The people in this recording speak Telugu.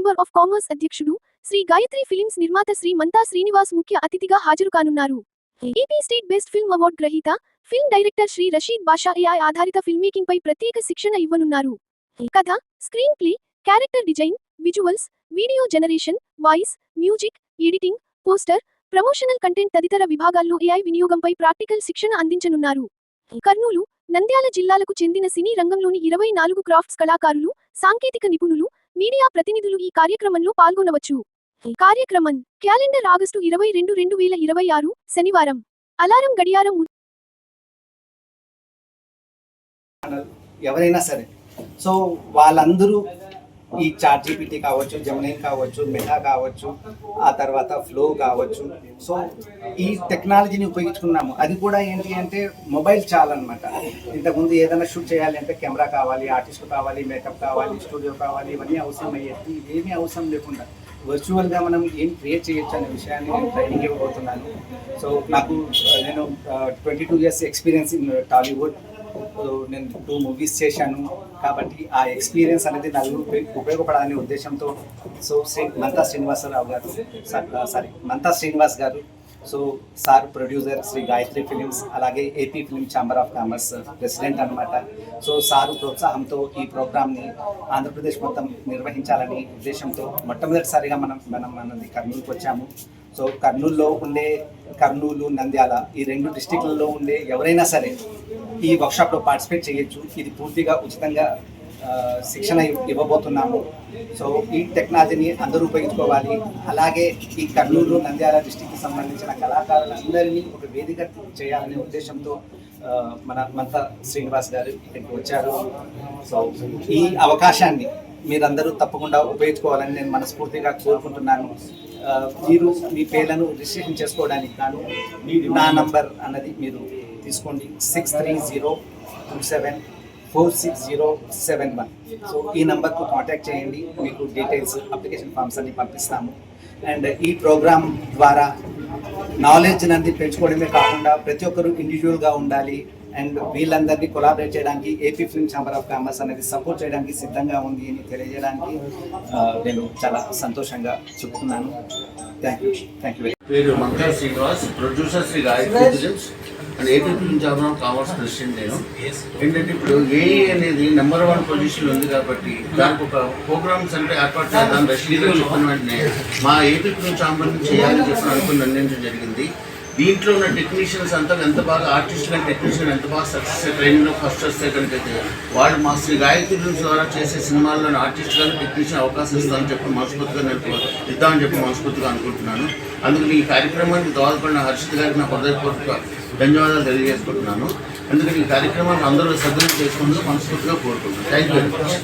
చేంబర్ ఆఫ్ కామర్స్ అధ్యక్షుడు, శ్రీ గాయత్రి ఫిలిమ్స్ నిర్మాత శ్రీ మంతా శ్రీనివాస్ ముఖ్య అతిథిగా హాజరు కానున్నారు. AP state best film award గ్రహీత, ఫిల్మ్ డైరెక్టర్ శ్రీ రషీద్ బాషా AI ఆధారిత ఫిల్మ్మేకింగ్ పై ప్రత్యేక శిక్షణ ఇవ్వనున్నారు. కథ, screen play, character design, visuals, video generation, voice, music, editing, poster, promotional content తదితర విభాగాల్లో AI వినియోగంపై ప్రాక్టికల్ శిక్షణ అందించనున్నారు. కర్నూలు, నంద్యాల జిల్లాలకు చెందిన సినీ రంగంలోని 24 క్రాఫ్ట్స్ కళాకారులు, సాంకేతిక నిపుణులు, మీడియా ప్రతినిధులు ఈ కార్యక్రమంలో పాల్గొనవచ్చు. కార్యక్రమం క్యాలెండర్ ఆగస్టు 22, 2026 శనివారం. అలారం గడియారం ఎవరైనా సరే సో వాళ్ళందరూ ఈ చాట్ జీపీటీ కావచ్చు, జెమినీ కావచ్చు, మెటా కావచ్చు, ఆ తర్వాత ఫ్లో కావచ్చు, సో ఈ టెక్నాలజీని ఉపయోగించుకున్నాము. అది కూడా ఏంటి అంటే మొబైల్ చాలన్నమాట. ఇంతకుముందు ఏదైనా షూట్ చేయాలి అంటే కెమెరా కావాలి, ఆర్టిస్ట్ కావాలి, మేకప్ కావాలి, స్టూడియో కావాలి, ఇవన్నీ అవసరం అయ్యేది. ఇవేమీ అవసరం లేకుండా వర్చువల్గా మనం ఏం క్రియేట్ చేయొచ్చు అనే విషయాన్ని నేను ట్రైనింగ్ ఇవ్వబోతున్నాను. సో నేను 22 years ఎక్స్పీరియన్స్ ఇన్ టాలీవుడ్. నేను 2 movies చేశాను కాబట్టి ఆ ఎక్స్పీరియన్స్ అనేది నలుగురు ఉపయోగపడాలనే ఉద్దేశంతో సో మంతా శ్రీనివాస్ గారు so sir producer Sri Gayatri films, అలాగే AP film chamber of commerce president అనమాట. సో సారు ప్రోత్సాహంతో ఈ ప్రోగ్రామ్ని ఆంధ్రప్రదేశ్ మొత్తం నిర్వహించాలని ఉద్దేశంతో మొట్టమొదటిసారిగా మనది కర్నూలుకి వచ్చాము. సో కర్నూలు, నంద్యాల ఈ 2 డిస్టిక్లలో ఉండే ఎవరైనా సరే ఈ వర్క్షాప్లో పార్టిసిపేట్ చేయొచ్చు. ఇది పూర్తిగా ఉచితంగా శిక్షణ ఇవ్వబోతున్నాము. సో ఈ టెక్నాలజీని అందరూ ఉపయోగించుకోవాలి. అలాగే ఈ కర్నూలు, నంద్యాల డిస్టిక్కి సంబంధించిన కళాకారులందరినీ ఒక వేదిక చేయాలనే ఉద్దేశంతో మన మంతా శ్రీనివాస్ గారు ఇక్కడికి వచ్చారు. సో ఈ అవకాశాన్ని మీరందరూ తప్పకుండా ఉపయోగించుకోవాలని నేను మనస్ఫూర్తిగా కోరుకుంటున్నాను. మీరు మీ పేర్లను రిజిస్ట్రేషన్ చేసుకోవడానికి గాను నా నంబర్ అన్నది మీరు తీసుకోండి, 6302746071. సో ఈ నంబర్కు కాంటాక్ట్ చేయండి. మీకు డీటెయిల్స్, అప్లికేషన్ ఫామ్స్ అన్ని పంపిస్తాము. అండ్ ఈ ప్రోగ్రామ్ ద్వారా నాలెడ్జ్ అనేది పెంచుకోవడమే కాకుండా ప్రతి ఒక్కరూ ఇండివిజువల్గా ఉండాలి. అండ్ వీళ్ళందరినీ కొలాబరేట్ చేయడానికి AP film chamber of commerce అనేది సపోర్ట్ చేయడానికి సిద్ధంగా ఉంది అని తెలియజేయడానికి నేను చాలా సంతోషంగా చెప్తున్నాను. Thank you very much. పేరు Mantha Srinivas, producer Sri Gayatri films and AP film chamber of commerce president. నేను ఏంటంటే ఇప్పుడు ఏఈ అనేది నెంబర్ 1 పొజిషన్ ఉంది కాబట్టి దానికి ఒక ప్రోగ్రామ్స్ అంటే ఏర్పాటు చేద్దాం. రషీద్ గారు చెప్పిన వెంటనే మా ఏపీ ఫిల్మ్ ఛాంబర్ నుంచి చేయాలని చెప్పి అనుకుని నిర్ణయించడం జరిగింది. దీంట్లో ఉన్న టెక్నీషియన్స్ అంతా ఎంత బాగా ఆర్టిస్ట్ కానీ టెక్నీషియన్ ఎంత బాగా సక్సెస్ ట్రైనింగ్లో ఫస్ట్ వస్తే కనుకైతే వాళ్ళు మా శ్రీ గాయత్రి ఫిల్మ్స్ ద్వారా చేసే సినిమాల్లోని ఆర్టిస్ట్ కానీ టెక్నీషియన్ అవకాశం ఇస్తామని చెప్పి మనస్ఫూర్తిగా నేను ఇద్దామని చెప్పి మనస్ఫూర్తిగా అనుకుంటున్నాను. అందుకని ఈ కార్యక్రమానికి దోహదపడిన హర్షిత్ గారికి నా హృదయపూర్వక ధన్యవాదాలు తెలియజేసుకుంటున్నాను. అందుకని ఈ కార్యక్రమాన్ని అందరూ సద్వినియోగం చేసుకుంటూ మనస్ఫూర్తిగా కోరుకుంటున్నాను. Thank you very much.